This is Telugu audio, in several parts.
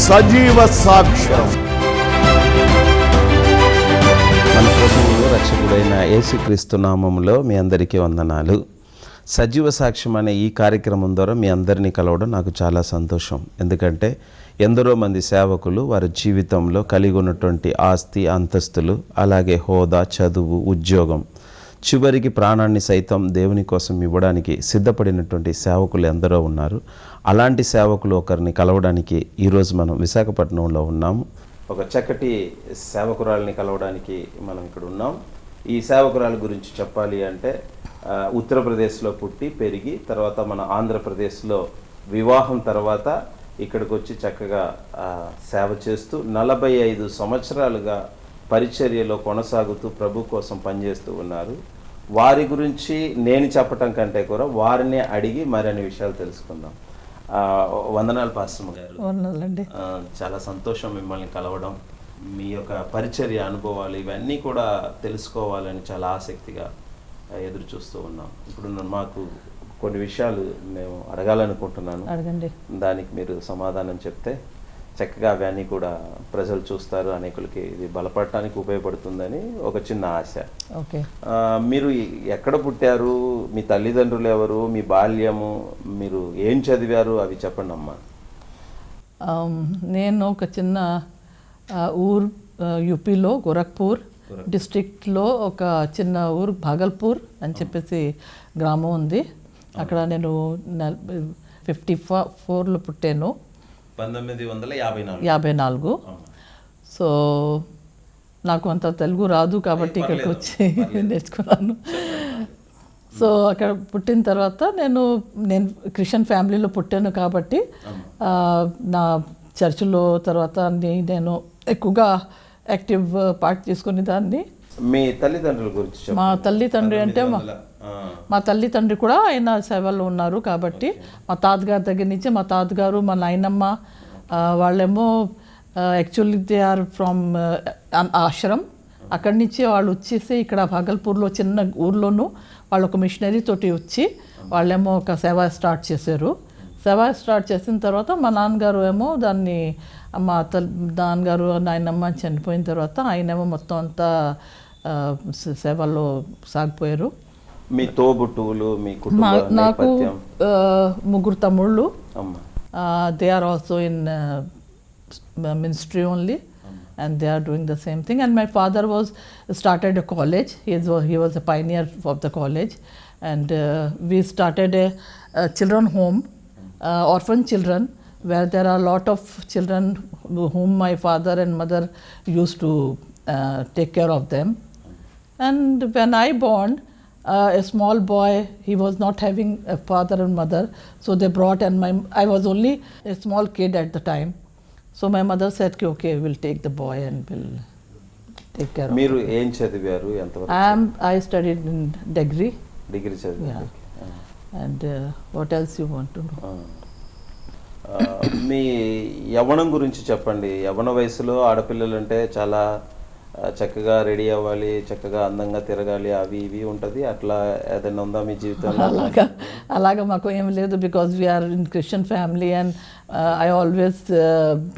సజీవ సాక్ష్యం. మన ప్రభువు రక్షకుడైన యేసుక్రీస్తు నామములో మీ అందరికీ వందనాలు. సజీవ సాక్ష్యం అనే ఈ కార్యక్రమం ద్వారా మీ అందరినీ కలవడం నాకు చాలా సంతోషం. ఎందుకంటే ఎందరో మంది సేవకులు వారి జీవితంలో కలిగి ఉన్నటువంటి ఆస్తి, అంతస్తులు, అలాగే హోదా, చదువు, ఉద్యోగం, చివరికి ప్రాణాన్ని సైతం దేవుని కోసం ఇవ్వడానికి సిద్ధపడినటువంటి సేవకులు ఎందరో ఉన్నారు. అలాంటి సేవకులు ఒకరిని కలవడానికి ఈరోజు మనం విశాఖపట్నంలో ఉన్నాము. ఒక చక్కటి సేవకురాలిని కలవడానికి మనం ఇక్కడ ఉన్నాం. ఈ సేవకురాలి గురించి చెప్పాలి అంటే ఉత్తరప్రదేశ్లో పుట్టి పెరిగి తర్వాత మన ఆంధ్రప్రదేశ్లో వివాహం తర్వాత ఇక్కడికి వచ్చి చక్కగా సేవ చేస్తూ 45 సంవత్సరాలుగా పరిచర్యలో కొనసాగుతూ ప్రభు కోసం పనిచేస్తూ ఉన్నారు. వారి గురించి నేను చెప్పటం కంటే కూడా వారిని అడిగి మరిన్ని విషయాలు తెలుసుకుందాం. వందనాలు పాస్టర్ గారు. వందనాలండి. చాలా సంతోషం మిమ్మల్ని కలవడం. మీ యొక్క పరిచర్య అనుభవాలు ఇవన్నీ కూడా తెలుసుకోవాలని చాలా ఆసక్తిగా ఎదురు చూస్తూ ఉన్నాం. ఇప్పుడు మాకు కొన్ని విషయాలు మేము అడగాలనుకుంటున్నాను. అడగండి. దానికి మీరు సమాధానం చెప్తే చక్కగా అవన్నీ కూడా ప్రజలు చూస్తారు, అనేకులకి ఇది బలపడటానికి ఉపయోగపడుతుందని ఒక చిన్న ఆశ. ఓకే. మీరు ఎక్కడ పుట్టారు, మీ తల్లిదండ్రులు ఎవరు, మీ బాల్యము, మీరు ఏం చదివారు అవి చెప్పండి అమ్మా. నేను ఒక చిన్న ఊరు యూపీలో గోరఖ్పూర్ డిస్ట్రిక్ట్లో ఒక చిన్న ఊరు భాగల్పూర్ అని చెప్పేసి గ్రామం ఉంది. అక్కడ నేను 54లో పుట్టాను. 1954. సో నాకు అంత తెలుగు రాదు కాబట్టి ఇక్కడికి వచ్చి నేర్చుకున్నాను. సో అక్కడ పుట్టిన తర్వాత నేను క్రిస్టియన్ ఫ్యామిలీలో పుట్టాను కాబట్టి నా చర్చిలో తర్వాత నేను ఎక్కువగా యాక్టివ్ పార్ట్ తీసుకునే దాన్ని. మీ తల్లిదండ్రుల గురించి? మా తల్లిదండ్రి అంటే మా తల్లిదండ్రి కూడా ఆయన సేవల్లో ఉన్నారు కాబట్టి మా తాతగారి దగ్గర నుంచి మా తాతగారు, మా నాయనమ్మ వాళ్ళేమో actually they are from ashram. అక్కడి నుంచి వాళ్ళు వచ్చేసి ఇక్కడ భాగల్పూర్లో చిన్న ఊర్లోనూ వాళ్ళు ఒక మిషనరీ తోటి వచ్చి వాళ్ళేమో ఒక సేవ స్టార్ట్ చేశారు. సేవ స్టార్ట్ చేసిన తర్వాత మా నాన్నగారు ఏమో దాన్ని మా నాన్నగారు నాయనమ్మ చనిపోయిన తర్వాత ఆయనేమో మొత్తం అంతా సేవల్లో సాగిపోయారు. మీ తోబుట్టువులు, మీ నాకు ముగ్గురు తమ్ముళ్ళు. They are also in ministry only and they are doing the same thing. And my father started a college. He was a pioneer of the college, and we started a children home, orphan children, where there are a lot of children whom my father and mother used to take care of them. And when I born, a small boy, he was not having a father and mother, so they brought, and I was only a small kid at the time. So my mother said, okay, we'll take the boy and we'll take care of him. మీరు ఏం చదివారు? ఎంతవరకు? I studied in degree. Degree చదివారు. And what else you want to know? మీ యవ్వనం గురించి చెప్పండి. యవ్వన వయసులో ఆడపిల్లలు అంటే చాలా చక్కగా రెడీ అవ్వాలి, చక్కగా అందంగా తిరగాలి, అవి ఇవి ఉంటుంది. అట్లా ఏదైనా ఉందా మీ జీవితంలో? అలాగా మాకు ఏం లేదు, because we are in Christian family and I always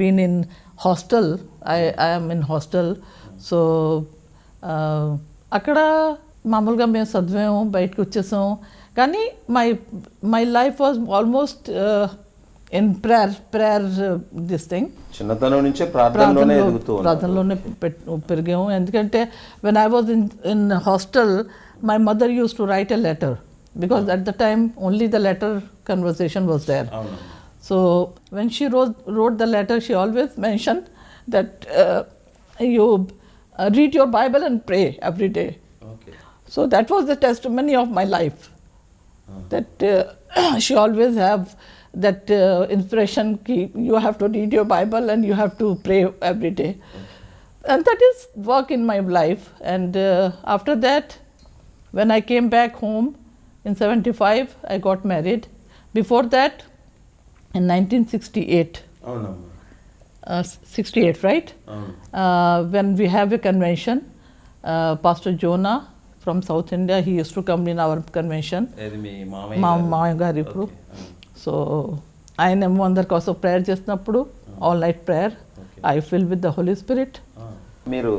been in hostel. I'm in hostel. So అక్కడ మామూలుగా మేము చదివాము, బయటకు వచ్చేసాము. కానీ my life was almost in prayer this thing. చిన్నతనం నుంచే ప్రార్థనలోనే పెరిగాము. ఎందుకంటే when I was in hostel my mother use to write a letter, because at the time only the letter conversation was there. So when she wrote the letter, she always mentioned that you read your Bible and pray every day. Okay. So that was the testimony of my life. That she always have that inspiration, you have to read your Bible and you have to pray every day. And that is work in my life. And after that, when I came back home in 75, I got married. Before that, in 1968. Oh no. 68, right? When we have a convention, Pastor Jonah from South India, he used to come in our convention. మా మామయ్య గారు ఇప్పుడు. సో ఆయన అందరి కోసం ప్రేయర్ చేసినప్పుడు all night prayer. I filled with the Holy Spirit. మీరు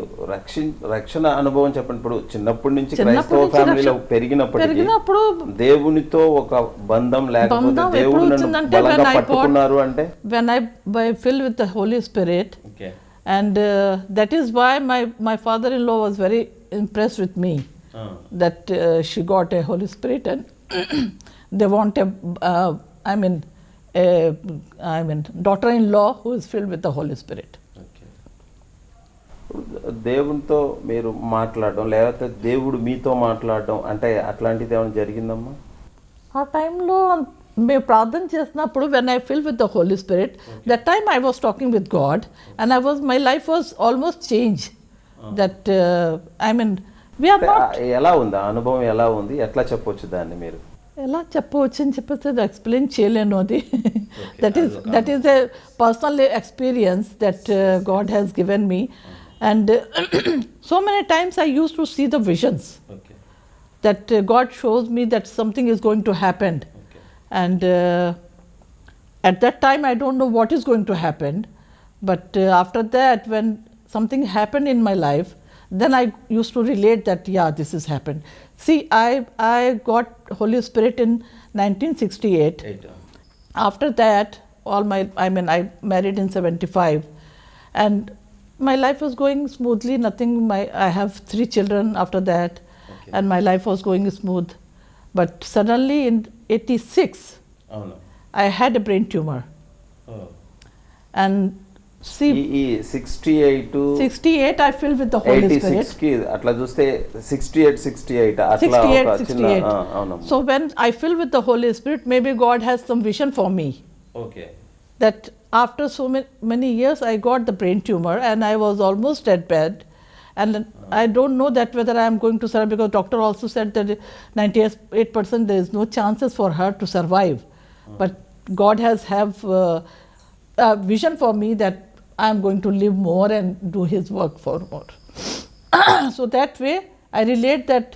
రక్షణ అనుభవం చెప్పండి. ఇప్పుడు చిన్నప్పటి నుంచి చిన్నప్పటి క్రైస్తవ నుంచి ఫ్యామిలీలో పెరిగినప్పుడు దేవునితో ఒక బంధం లేకపోతే బంధం దేవుడు ఎప్పుడు నన్ను వచ్చిందంటే బలంగా when I పట్టుకున్నారు అంటే when I filled with the Holy Spirit, and that is why my father-in-law was very impressed with me, that she got a Holy Spirit, and they want I mean daughter-in-law who is filled with the Holy Spirit. దేవునితో మీరు మాట్లాడడం లేకపోతే దేవుడు మీతో మాట్లాడడం అంటే అట్లాంటిది ఏమైనా జరిగిందమ్మా? ఆ టైంలో మేము ప్రార్థన చేసినప్పుడు when I filled with the Holy Spirit, that time I was talking with God, and my life was almost changed. That we are not. ఎలా ఉంది ఆ అనుభవం, ఎలా ఉంది, ఎట్లా చెప్పొచ్చు దాన్ని మీరు? ఎలా చెప్పవచ్చు అని చెప్పేసి అది ఎక్స్ప్లెయిన్ చేయలేను. అది that is a personal experience that God has given me. And so many times I used to see the visions that God shows me that something is going to happen. And at that time I don't know what is going to happen. But after that, when something happened in my life, then I used to relate that, yeah, this has happened. See, I got Holy Spirit in 1968. After that, I married in 75. And my life was going smoothly, nothing. I have 3 children after that, and my life was going smooth. But suddenly in 86, I had a brain tumor. And see, 68 I filled with the Holy Spirit. 86 కి అట్లా చూస్తే 68 అట్లా ఒక చిన్న అవును. So when I filled with the Holy Spirit, maybe God has some vision for me. Okay. That after so many years I got the brain tumor, and I was almost at bed, and I don't know that whether I am going to survive, because doctor also said that 98% there is no chances for her to survive. But God has a vision for me that I am going to live more and do His work for more. So that way I relate that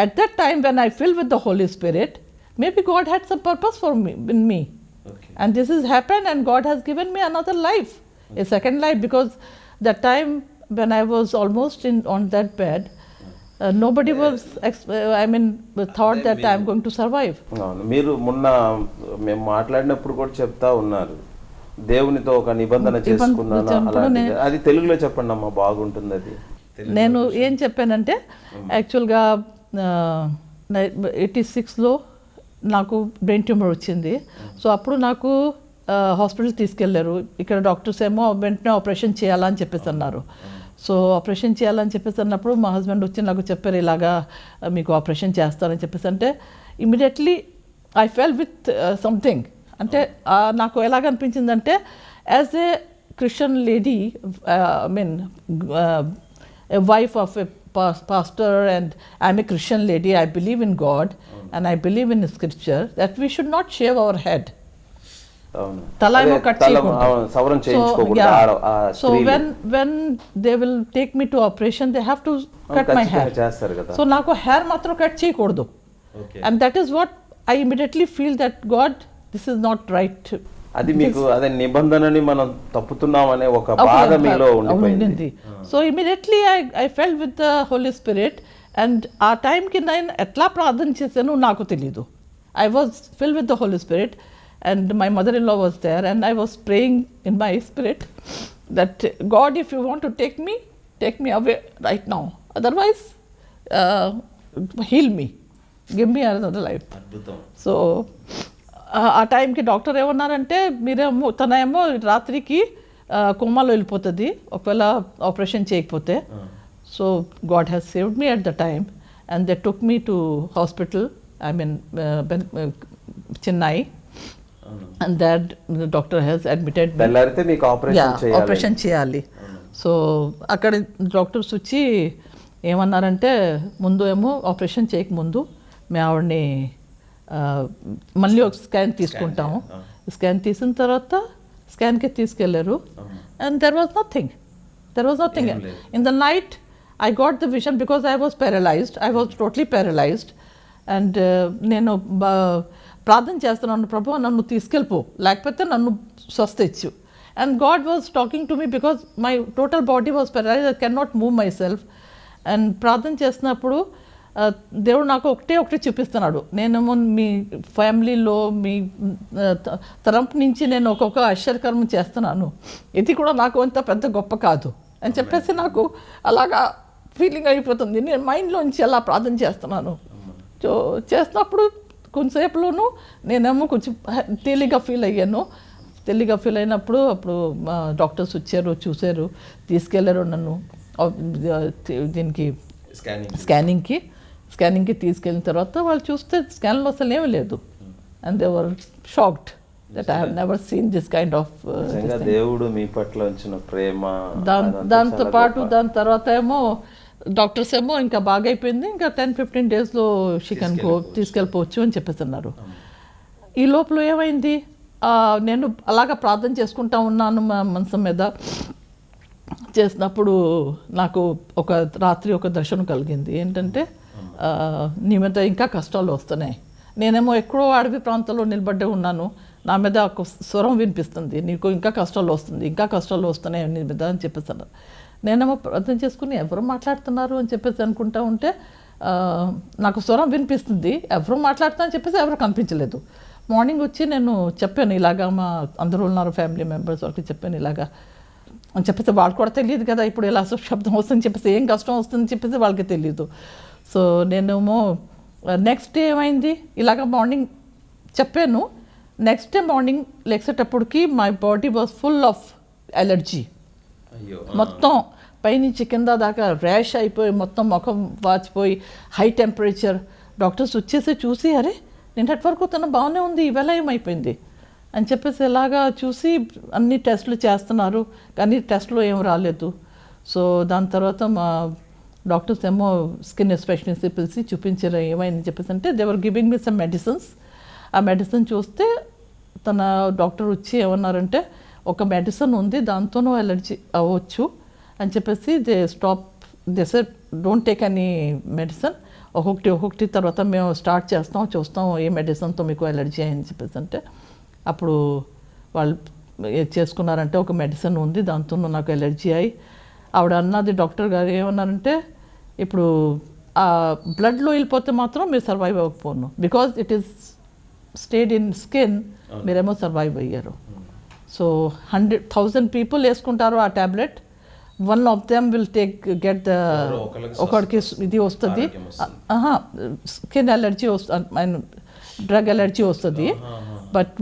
at that time when I filled with the Holy Spirit, maybe God had some purpose for me in me. And this has happened, and God has given me another life, a second life, because that time when I was almost on that bed, nobody was thought that I am going to survive. మీరు మొన్న మేము మాట్లాడినప్పుడు కూడా చెప్తా ఉన్నారు, దేవునితో ఒక నిబంధన చేసుకున్నాను అలాంటిది. అది తెలుగులో చెప్పండి అమ్మా, బాగుంటుంది అది. నేను ఏం చెప్పానంటే, యాక్చువల్గా 86లో నాకు బ్రెయిన్ ట్యూమర్ వచ్చింది. సో అప్పుడు నాకు హాస్పిటల్ తీసుకెళ్లారు. ఇక్కడ డాక్టర్స్ ఏమో వెంటనే ఆపరేషన్ చేయాలని చెప్పేసి అన్నారు. సో ఆపరేషన్ చేయాలని చెప్పేసి అన్నప్పుడు మా హస్బెండ్ వచ్చి నాకు చెప్పారు, ఇలాగా మీకు ఆపరేషన్ చేస్తారని చెప్పేసి. అంటే immediately I fell with something. అంటే నాకు ఎలాగనిపించిందంటే, as a Christian lady, a wife of a pastor, and I'm a Christian lady, I believe in God, and I believe in scripture, that we should not shave our head. Tala emo cut cheyakodu. So when they will take me to operation, they have to cut my hair. So naku hair matram cut cheyakodu. And that is what I immediately feel that God, this is not right. అది మీకు అదే నిబంధనని మనం తప్పుతున్నామనే ఒక బాధ మీలో ఉండిపోయింది. So immediately I felt with the Holy Spirit. And ఆ టైంకి నేను ఎట్లా ప్రార్థన చేశానో నాకు తెలీదు. I was fill with the Holy Spirit, and my mother in law was there, and I was praying in my spirit that God, if you want to take me away right now, otherwise heal me, give me another life. So ఆ టైంకి డాక్టర్ ఏమన్నారంటే, మీరేమో తనేమో రాత్రికి కోమాలో వెళ్ళిపోతుంది ఒకవేళ ఆపరేషన్ చేయకపోతే. So God has saved me at the time, and they took me to hospital, Chennai, and that doctor has admitted. Operation చేయాలి. సో అక్కడ డాక్టర్స్ వచ్చి ఏమన్నారంటే, ముందు ఏమో ఆపరేషన్ చేయకముందు మీ ఆవిడని మళ్ళీ ఒక స్కాన్ తీసుకుంటాము. స్కాన్ తీసిన తర్వాత స్కాన్కి తీసుకెళ్ళారు, and there was nothing. In the night I got the vision, because I was paralysed. I was totally paralysed. And నేను ప్రార్థన చేస్తున్నాను, ప్రభు నన్ను తీసుకెళ్ళిపో, లేకపోతే నన్ను స్వస్థ ఇచ్చు. And God was talking to me because my total body was paralyzed. I cannot move myself. And ప్రార్థన చేసినప్పుడు దేవుడు నాకు ఒకటి చూపిస్తున్నాడు. నేనేమో మీ ఫ్యామిలీలో మీ తరంపు నుంచి నేను ఒక్కొక్క ఆశ్చర్యకరం చేస్తున్నాను, ఇది కూడా నాకు అంత పెద్ద గొప్ప కాదు అని చెప్పేసి నాకు అలాగా ఫీలింగ్ అయిపోతుంది. నేను మైండ్లోంచి అలా ప్రార్థన చేస్తున్నాను. సో చేసినప్పుడు కొంతసేపులోనూ నేనేమో కొంచెం తేలిగా ఫీల్ అయ్యాను. తేలిగా ఫీల్ అయినప్పుడు అప్పుడు మా డాక్టర్స్ వచ్చారు, చూశారు, తీసుకెళ్లారు నన్ను దీనికి స్కానింగ్కి తీసుకెళ్ళిన తర్వాత వాళ్ళు చూస్తే స్కాన్లో అసలు ఏమీ లేదు. And they were shocked that I have never seen this kind of. దేవుడు మీ పట్ల ఉంచిన ప్రేమ, దాంతో పాటు దాని తర్వాత ఏమో డాక్టర్స్ ఏమో ఇంకా బాగా అయిపోయింది, ఇంకా 10-15 డేస్లో షీ కెన్ గో, తీసుకెళ్ళిపోవచ్చు అని చెప్పేస్తున్నారు. ఈ లోపల ఏమైంది, నేను అలాగా ప్రార్థన చేసుకుంటా ఉన్నాను మా మనసు మీద. చేసినప్పుడు నాకు ఒక రాత్రి ఒక దర్శనం కలిగింది. ఏంటంటే నీ మీద ఇంకా కష్టాలు వస్తున్నాయి. నేనేమో ఎక్కడో అడవి ప్రాంతంలో నిలబడ్డే ఉన్నాను, నా మీద ఒక స్వరం వినిపిస్తుంది, నీకు ఇంకా కష్టాలు వస్తుంది, ఇంకా కష్టాలు వస్తున్నాయి నీ మీద అని చెప్పేస్తున్నారు. నేనేమో ప్రార్థన చేసుకుని ఎవరు మాట్లాడుతున్నారు అని చెప్పేసి అనుకుంటా ఉంటే నాకు స్వరం వినిపిస్తుంది, ఎవరు మాట్లాడుతున్నా అని చెప్పేసి ఎవరు కనిపించలేదు. మార్నింగ్ వచ్చి నేను చెప్పాను, ఇలాగా మా అందరూ ఉన్నారు ఫ్యామిలీ మెంబర్స్, వాళ్ళకి చెప్పాను ఇలాగా అని చెప్పేసి. వాళ్ళు కూడా తెలియదు కదా ఇప్పుడు ఇలా శబ్దం వస్తుందని చెప్పేసి, ఏం కష్టం వస్తుందని చెప్పేసి వాళ్ళకి తెలియదు. సో నేనేమో నెక్స్ట్ డే ఏమైంది, ఇలాగ మార్నింగ్ చెప్పాను. నెక్స్ట్ డే మార్నింగ్ లేచేటప్పటికి my body was full of allergy. మొత్తం పైనుంచి కింద దాకా ర్యాష్ అయిపోయి, మొత్తం ముఖం వాచిపోయి, హై టెంపరేచర్. డాక్టర్స్ వచ్చేసి చూసి, అరే నిన్నటి వరకు తను బాగానే ఉంది, ఈవేళ ఏమైపోయింది అని చెప్పేసి ఇలాగా చూసి అన్ని టెస్టులు చేస్తున్నారు, కానీ టెస్ట్లో ఏం రాలేదు. సో దాని తర్వాత మా డాక్టర్స్ ఏమో స్కిన్ స్పెషలిస్ట్ పిలిచి చూపించారు ఏమైందని చెప్పేసి. అంటే దేవర్ గివింగ్ మీ సమ్ మెడిసిన్స్. ఆ మెడిసిన్ చూస్తే తన డాక్టర్ వచ్చి ఏమన్నారంటే, ఒక మెడిసిన్ ఉంది దాంతోనూ ఎలర్జీ అవ్వచ్చు అని చెప్పేసి they stop, they said don't take any medicine, ఒక్కొక్కటి తర్వాత మేము స్టార్ట్ చేస్తాం, చూస్తాం ఏ మెడిసిన్తో మీకు ఎలర్జీ అని చెప్పేసి. అంటే అప్పుడు వాళ్ళు చేసుకున్నారంటే ఒక మెడిసిన్ ఉంది దాంతో నాకు ఎలర్జీ అయ్యి, ఆవిడ అన్నది డాక్టర్ గారు ఏమన్నారంటే, ఇప్పుడు ఆ బ్లడ్లో వెళ్ళిపోతే మాత్రం మీరు సర్వైవ్ అవ్వకపోను, because it is stayed in skin, మీరేమో సర్వైవ్ అయ్యారు. సో 100,000 పీపుల్ వేసుకుంటారు ఆ tablet, one of them will get the, ఒకడికి ఇది వస్తుంది, స్కిన్ ఎలర్జీ వస్తుంది, డ్రగ్ ఎలర్జీ వస్తుంది. బట్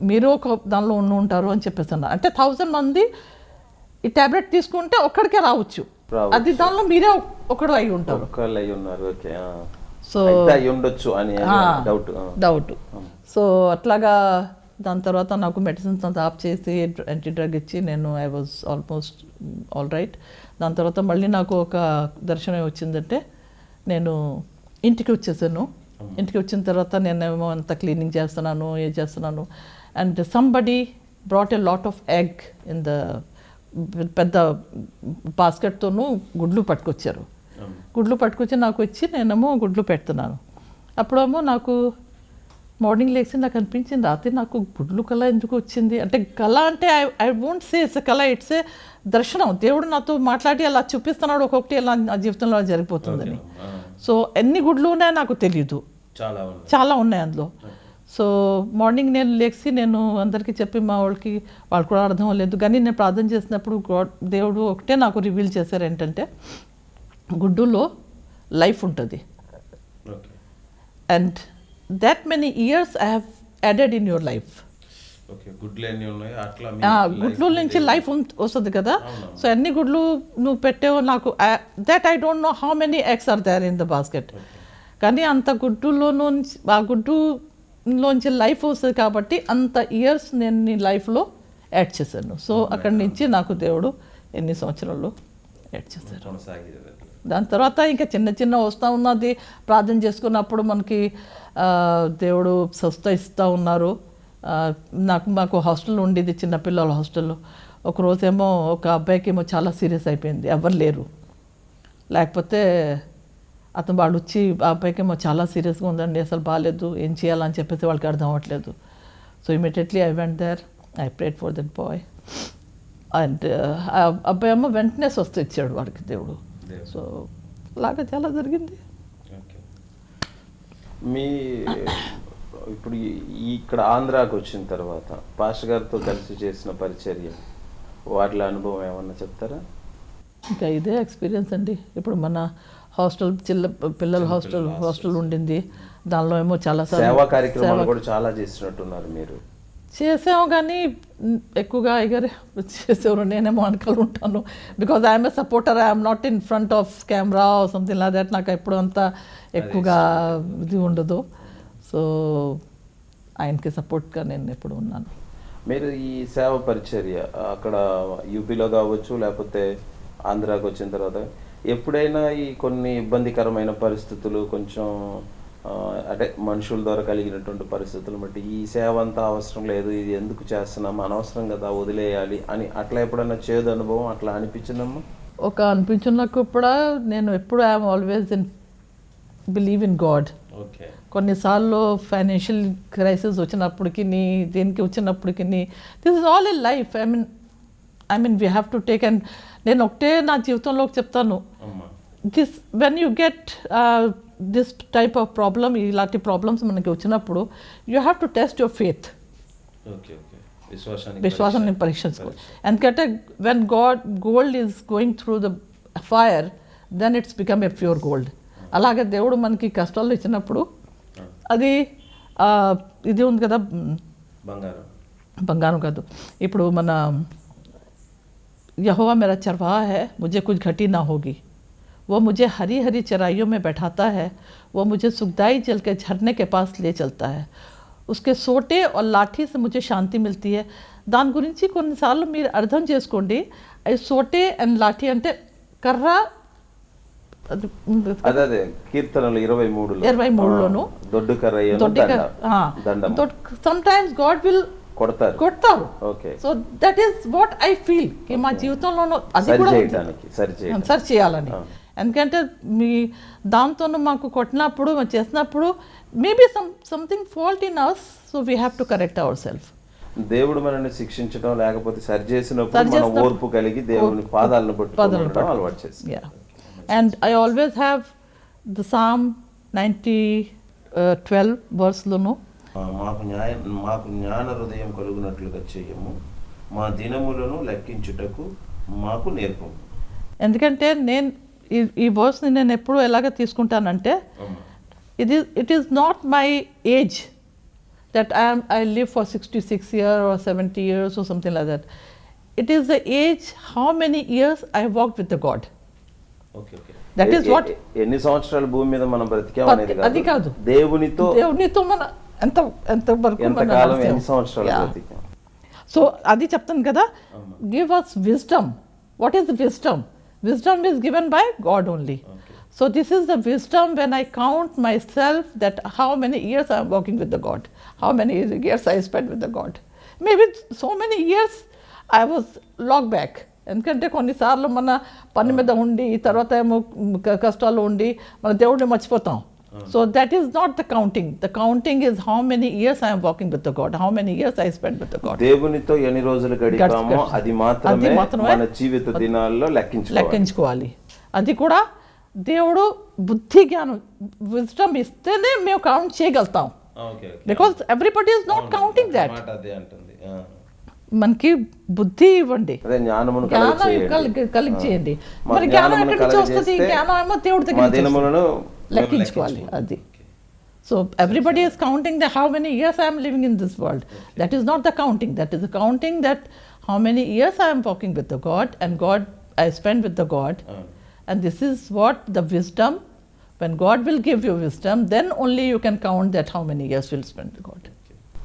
మీరు ఒక దానిలో ఉంటారు అని చెప్పేస్తున్నారు. అంటే 1000 మంది ఈ ట్యాబ్లెట్ తీసుకుంటే ఒక్కడికే రావచ్చు, అది దానిలో మీరే ఒకడు అయి ఉంటారు. So doubt. సో అట్లాగా దాని తర్వాత నాకు మెడిసిన్స్ అంతా ఆఫ్ చేసి యాంటీ డ్రగ్ ఇచ్చి నేను I was almost all right. దాని తర్వాత మళ్ళీ నాకు ఒక దర్శనం వచ్చిందంటే, నేను ఇంటికి వచ్చేసాను. ఇంటికి వచ్చిన తర్వాత నేనేమో అంత క్లీనింగ్ చేస్తున్నాను, ఏం చేస్తున్నాను. And somebody brought a lot of egg in the, పెద్ద బాస్కెట్తోనూ గుడ్లు పట్టుకొచ్చారు. గుడ్లు పట్టుకొచ్చి నాకు వచ్చి నేనేమో గుడ్లు పెడుతున్నాను. అప్పుడేమో నాకు మార్నింగ్ లేచి నాకు అనిపించింది, రాత్రి నాకు గుడ్లు కళ ఎందుకు వచ్చింది అంటే, కళ అంటే I won't say it's a కళ, ఇట్స్ ఏ దర్శనం. దేవుడు నాతో మాట్లాడి అలా చూపిస్తున్నాడు, ఒక్కొక్కటి ఎలా నా జీవితంలో జరిగిపోతుందని. సో ఎన్ని గుడ్లు ఉన్నాయో నాకు తెలియదు, చాలా ఉన్నాయి అందులో. సో మార్నింగ్ నేను లేచి నేను అందరికీ చెప్పి మా వాళ్ళకి, వాళ్ళు కూడా అర్థం అవ్వలేదు, కానీ నేను ప్రార్థన చేసినప్పుడు దేవుడు ఒకటే నాకు రివీల్ చేశారు, ఏంటంటే గుడ్డులో లైఫ్ ఉంటుంది. And that many years I have added in your life. గుడ్లు నుంచి లైఫ్ వస్తుంది కదా. సో ఎన్ని గుడ్లు నువ్వు పెట్టావో నాకు, that I don't know how many eggs are there in the basket, కానీ అంత గుడ్డులోంచి, ఆ గుడ్డులోంచి లైఫ్ వస్తుంది కాబట్టి అంత ఇయర్స్ నేను నీ లైఫ్లో యాడ్ చేశాను. సో అక్కడి నుంచి నాకు దేవుడు ఎన్ని సంవత్సరాలు యాడ్ చేశారు. దాని తర్వాత ఇంకా చిన్న వస్తూ ఉన్నది. ప్రార్థన చేసుకున్నప్పుడు మనకి దేవుడు స్వస్థ ఇస్తూ ఉన్నారు. మాకు హాస్టల్ ఉండేది, చిన్నపిల్లల హాస్టల్లో. ఒకరోజేమో ఒక అబ్బాయికి ఏమో చాలా సీరియస్ అయిపోయింది, ఎవరు లేరు, లేకపోతే అతను వాళ్ళు వచ్చి ఆ అబ్బాయికి ఏమో చాలా సీరియస్గా ఉందండి, అసలు బాగాలేదు, ఏం చేయాలని చెప్పేసి వాళ్ళకి అర్థం అవ్వట్లేదు. So immediately I went there. I prayed for that boy. And అబ్బాయి అమ్మ వెంటనే స్వస్థ ఇచ్చాడు వాడికి దేవుడు. సో అలాగా చాలా జరిగింది. మీ ఇప్పుడు ఇక్కడ ఆంధ్రాకి వచ్చిన తర్వాత పాస్టర్ గారితో కలిసి చేసిన పరిచర్య వాటిలో అనుభవం ఏమన్నా చెప్తారా? ఇంకా ఇదే ఎక్స్పీరియన్స్ అండి. ఇప్పుడు మన హాస్టల్ పిల్లల హాస్టల్ ఉండింది, దానిలో ఏమో చాలా సేవా కార్యక్రమాలు కూడా చాలా చేసినట్టున్నారు మీరు. చేసాము కానీ ఎక్కువగా ఇగరే చేసేవారు, నేనేమో వెనకాల ఉంటాను. Because I'm a supporter, I'm not in front of camera something like that. నాకు ఎప్పుడు అంతా ఎక్కువగా ఇది ఉండదు. సో ఆయనకి సపోర్ట్గా నేను ఎప్పుడు ఉన్నాను. మీరు ఈ సేవ పరిచర్య అక్కడ యూపీలో కావచ్చు లేకపోతే ఆంధ్రాకి వచ్చిన తర్వాత ఎప్పుడైనా ఈ కొన్ని ఇబ్బందికరమైన పరిస్థితులు కొంచెం అంటే మనుషుల ద్వారా కలిగినటువంటి పరిస్థితులు బట్టి ఈ సేవ అంతా అవసరం లేదు, ఇది ఎందుకు చేస్తున్నాం, అనవసరం కదా, వదిలేయాలి అని అట్లా ఎప్పుడైనా చేదు అనుభవం అట్లా అనిపించిందమ్మా? ఒక అనిపించినప్పుడు కూడా నేను ఎప్పుడు I'm always in believe in God. Okay. కొన్నిసార్లు ఫైనాన్షియల్ క్రైసిస్ వచ్చినప్పటికి దేనికి వచ్చినప్పటికి this is all in life. I mean we have to take. And నేను ఒకటే నా జీవితంలో చెప్తాను, this when you get this type of problem, ఇలాంటి ప్రాబ్లమ్స్ మనకి వచ్చినప్పుడు you have to test your faith. విశ్వాసాన్ని పరీక్షించుకో. ఎందుకంటే when gold is going through the fire then it's become a pure gold. అలాగే దేవుడు మనకి కష్టాలు ఇచ్చినప్పుడు అది ఇది ఉంది కదా, బంగారం కాదు, ఇప్పుడు మన यहोवा मेरा चरवाहा है, मुझे कुछ घटी ना होगी, वो मुझे हरी हरी चराइयों में बैठाता है, वो मुझे सुखदाई जल के झरने के पास ले चलता है, उसके सोटे और लाठी से मुझे शांति मिलती है. దాని గురించి కొన్నిసార్లు మీరు అర్థం చేసుకోండి. ఈ సోటే అండ్ లాఠీ అంటే కర్ర, అదే కీర్తనలు 23లోను దొడ్డు సమ్ టైమ్స్ గాడ్ విల్ కొడతారు. So that is what I feel కి మా జీవితంలోనూ అది కూడా సరి చేయాలని. ఎందుకంటే మీ దాంతోనూ మాకు కొట్టినప్పుడు చేసినప్పుడు maybe something fault in us, so we have to correct our self. దేవుడు మనల్ని శిక్షించడం లేకపోతే సరి చేసినప్పుడు మనం ఓర్పు కలిగి దేవుని పాదాలను పట్టుకోవడం అలవాటు చేస్తాం. And I always have the Psalm 90:12 verse-లోను, మాకు జ్ఞాన హృదయం కలుగునట్లుగా చేయము, మా దినములను లెక్కించుటకు మాకు నేర్పము. ఎందుకంటే నేను ఈ వర్స్ని నేను ఎప్పుడు ఎలాగ తీసుకుంటానంటే, it is not my age that I live for 66 years or 70 years or something like that. It is the age how many years I walked with the God. That is what. ఎన్ని సంవత్సరాలు భూమి మీద మనం బ్రతికామనేది అది కాదు, దేవునితో మన ఎంతవరకు ఎన్ని సంవత్సరాలు బ్రతికాం. సో అది చెప్తాను కదా, give us wisdom. What is wisdom? Wisdom is given by God only. So this is the wisdom when I count myself that how many years I'm working with the God, how many years I spend with the God. Maybe so many years I was lock back. ఎందుకంటే కొన్నిసార్లు మన పని మీద ఉండి తర్వాత ఏమో కష్టాలు ఉండి మన దేవుడిని మర్చిపోతాం. So that is not the counting. The counting is how many years I'm walking with the God, how many years I spend with the God. దేవునితో ఎన్ని రోజులు గడిపామో అది మాత్రమే మన జీవిత దినాల్లో లెక్కించుకోవాలి. అది కూడా దేవుడు బుద్ధి జ్ఞానం విజ్డమ్ ఇస్తేనే మేము కౌంట్ చేయగలుగుతాం. Because everybody is not counting that. మనకి బుద్ధి ఇవ్వండి, జ్ఞానం కలిగి చేయండి. మరి జ్ఞానం ఎక్కడి నుంచి వస్తుంది? జ్ఞానం ఏమో దేవుడి దగ్గర లెక్కించుకోవాలి. అది so everybody is counting the how many years I'm living in this world. That is not the counting. That is the counting that how many years I'm walking with the God and God I spend with the God. And this is what the wisdom. When God will give you wisdom, then only you can count that how many years you'll spend with God.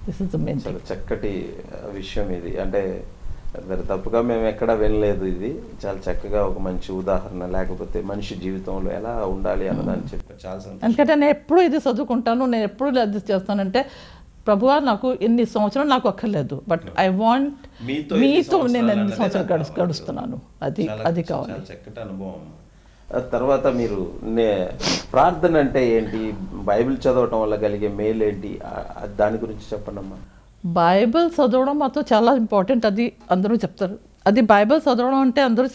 This is the main thing. చక్కటి విషయం ఇది. అంటే తప్పుగా మేము ఎక్కడ వినలేదు. ఇది చాలా చక్కగా ఒక మంచి ఉదాహరణ, లేకపోతే మనిషి జీవితంలో ఎలా ఉండాలి అన్నదాన్ని చెప్పి చాలా సంతోషం. ఎందుకంటే నేను ఎప్పుడు ఇది చదువుకుంటాను, నేను ఎప్పుడు అది చేస్తానంటే, ప్రభువా నాకు ఇన్ని సంవత్సరాలు నాకు అక్కర్లేదు, బట్ ఐ వాంట్ మీతో నేను ఎన్ని సంవత్సరాలు గడుస్తున్నాను, అది కావాలి. చక్కటి అనుభవం. తర్వాత మీరు ప్రార్థన అంటే ఏంటి, బైబిల్ చదవటం వల్ల కలిగే మేలు ఏంటి, దాని గురించి చెప్పండి అమ్మా. బైబిల్ చదవడం మాత్రం చాలా ఇంపార్టెంట్, అది అందరూ చెప్తారు. అది బైబిల్ చదవడం అంటే అందరూ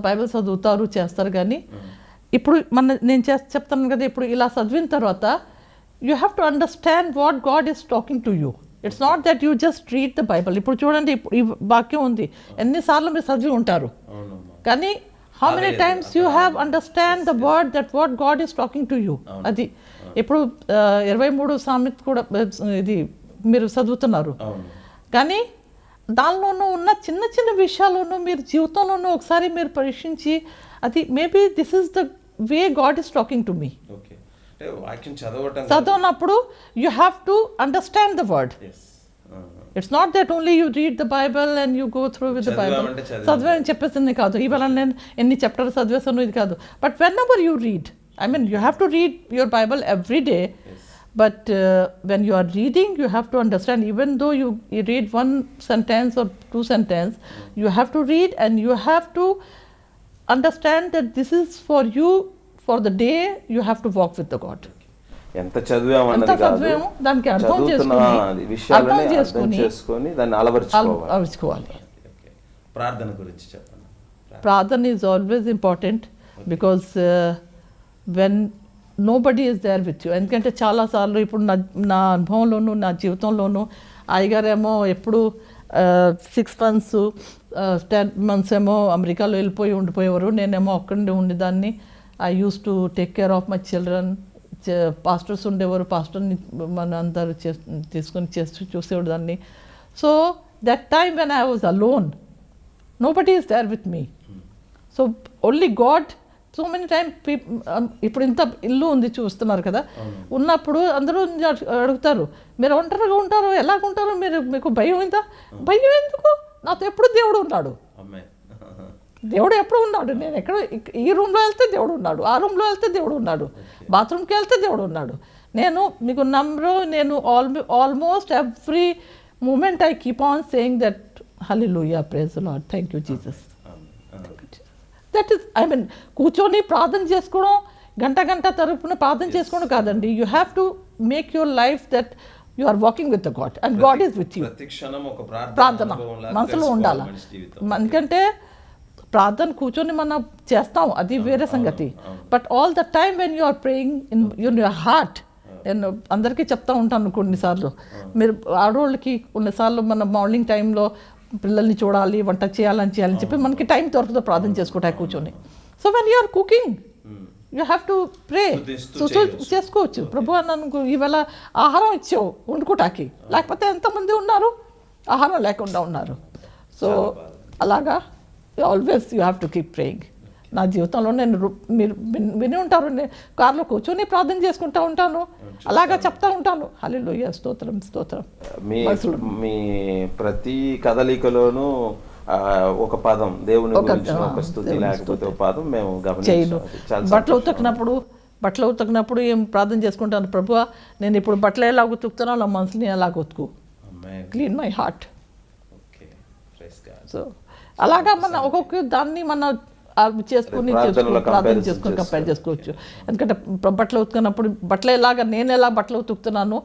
బైబిల్ చదువుతారు చేస్తారు, కానీ ఇప్పుడు నేను చెప్తాను కదా, ఇప్పుడు ఇలా చదివిన తర్వాత you have to understand what God is talking to you. It's not that you just read the Bible. ఇప్పుడు చూడండి, ఇప్పుడు ఈ వాక్యం ఉంది, ఎన్నిసార్లు మీరు చదివి ఉంటారు, కానీ how many times you have understand the word that what God is talking to you. అది ఇప్పుడు 23 సామెత కూడా ఇది మీరు చదువుతున్నారు, కానీ దానిలోనూ ఉన్న చిన్న చిన్న విషయాల్లోనూ మీరు జీవితంలోనూ ఒకసారి మీరు పరీక్షించి, అది maybe this is the way God is talking to me. చదవనప్పుడు you have to understand the word. It's not that only you read the Bible and you go through with the Bible. చదివామని చెప్పేసింది కాదు, ఇవాళ నేను ఎన్ని చాప్టర్ చదివేసాను ఇది కాదు. But whenever you read, I mean, you have to read your Bible every day, but when you are reading, you have to understand, even though you read one sentence or two sentences, you have to read and you have to understand that this is for you, for the day, you have to walk with the God. ఎంత చదివామన్నది కాదు, దానికి అర్థం చేసుకొని దాన్ని అలవర్చుకోవాలి. ప్రార్థన గురించి చెప్పండి. ప్రార్థన is always important because when nobody is there with you. ఎందుకంటే చాలాసార్లు ఇప్పుడు నా అనుభవంలోనూ నా జీవితంలోనూ అయ్యగారేమో ఎప్పుడు 6 months 10 months ఏమో అమెరికాలో ఉండిపోయేవారు, నేనేమో అక్కడే ఉండేదాన్ని. I use to take care of my children. Pastors ఉండేవారు, పాస్టర్ని మన అందరూ తీసుకొని చూసేవాడు. So that time when I was alone, nobody is there with me. So only God. So many time ఇప్పుడు ఇంత ఇల్లు ఉంది చూస్తున్నారు కదా, ఉన్నప్పుడు అందరూ అడుగుతారు, మీరు ఒంటరిగా ఉంటారు, ఎలాగుంటారు, మీకు భయం ఇంత? భయం ఎందుకు? నాతో ఎప్పుడు దేవుడు ఉన్నాడు, దేవుడు ఎప్పుడు ఉన్నాడు. నేను ఎక్కడ ఈ రూమ్లో వెళ్తే దేవుడు ఉన్నాడు, ఆ రూమ్లో వెళ్తే దేవుడు ఉన్నాడు, బాత్రూమ్కి వెళ్తే దేవుడు ఉన్నాడు. నేను మీకు నేను almost every moment I keep on saying that hallelujah, praise the Lord, thank you Jesus. That is, I mean, కూర్చొని ప్రార్థన చేసుకోవడం, గంట తరపున ప్రార్థన చేసుకోవడం కాదండి. You have to make your life that you are walking with the God and God is with you. ప్రార్థన మనసులో ఉండాలి. ఎందుకంటే ప్రార్థన కూర్చొని మనం చేస్తాం, అది వేరే సంగతి. But all the time when you are praying in your heart. నేను అందరికీ చెప్తా ఉంటాను కొన్నిసార్లు, మీరు ఆడవాళ్ళకి కొన్నిసార్లు మన మార్నింగ్ టైంలో పిల్లల్ని చూడాలి, వంట చేయాలని చెప్పి మనకి టైం దొరకదు ప్రార్థన చేసుకుంటా కూర్చొని. So when you are cooking you have to pray. చేసుకోవచ్చు, ప్రభు నన్ను ఇవాళ ఆహారం ఇచ్చావు వండుకోటానికి, లేకపోతే ఎంతమంది ఉన్నారు ఆహారం లేకుండా ఉన్నారు. సో అలాగా always you have to keep praying. నా జీవితంలో మీరు విని ఉంటారు, నేను కార్లో కూర్చొని ప్రార్థన చేసుకుంటూ ఉంటాను, అలాగా చెప్తా ఉంటాను, హల్లెలూయా, స్తోత్రం స్తోత్రం. మీ ప్రతి కదలికలోనూ ఒక పదం దేవుని గురించిన ఒక స్తుతి లేకపోతే ఒక పదం మేము చేయను. బట్టలు ఉతకినప్పుడు ఏం ప్రార్థన చేసుకుంటాను, ప్రభువా నేను ఇప్పుడు బట్టలు ఎలా ఉతుకుతానో నా మనసుని ఎలాగ ఉతుకు, క్లీన్ మై హార్ట్. సో అలాగా మన ఒక్కొక్క దాన్ని మన చేసుకుని ప్రార్థన చేసుకుని కంపేర్ చేసుకోవచ్చు. ఎందుకంటే బట్టలు ఉతుకున్నప్పుడు నేను ఎలా బట్టలు ఉతుకుతున్నాను,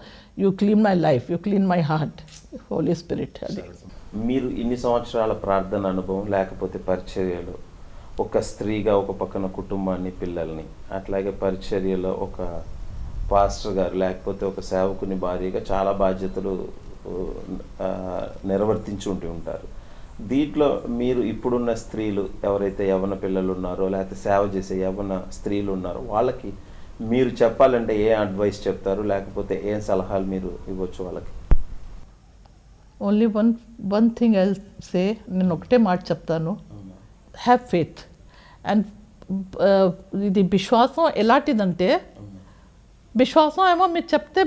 you clean my life, you clean my heart, Holy Spirit. అది మీరు ఇన్ని సంవత్సరాల ప్రార్థన అనుభవం లేకపోతే పరిచర్యలు, ఒక స్త్రీగా ఒక పక్కన కుటుంబాన్ని పిల్లల్ని, అట్లాగే పరిచర్యలో ఒక పాస్టర్ గారు లేకపోతే ఒక సేవకుని భార్యగా చాలా బాధ్యతలు నిర్వర్తించి ఉంటారు. దీంట్లో మీరు ఇప్పుడున్న స్త్రీలు ఎవరైతే యవ్వన పిల్లలు ఉన్నారో లేకపోతే సేవ చేసే యవ్వన స్త్రీలు ఉన్నారో వాళ్ళకి మీరు చెప్పాలంటే ఏ అడ్వైస్ చెప్తారు, లేకపోతే ఏం సలహాలు మీరు ఇవ్వచ్చు వాళ్ళకి? Only one thing I say, నేను ఒకటే మాట చెప్తాను, హ్యావ్ ఫెయిత్. అండ్ ఇది విశ్వాసం ఎలాంటిదంటే, విశ్వాసం ఏమో మీరు చెప్తే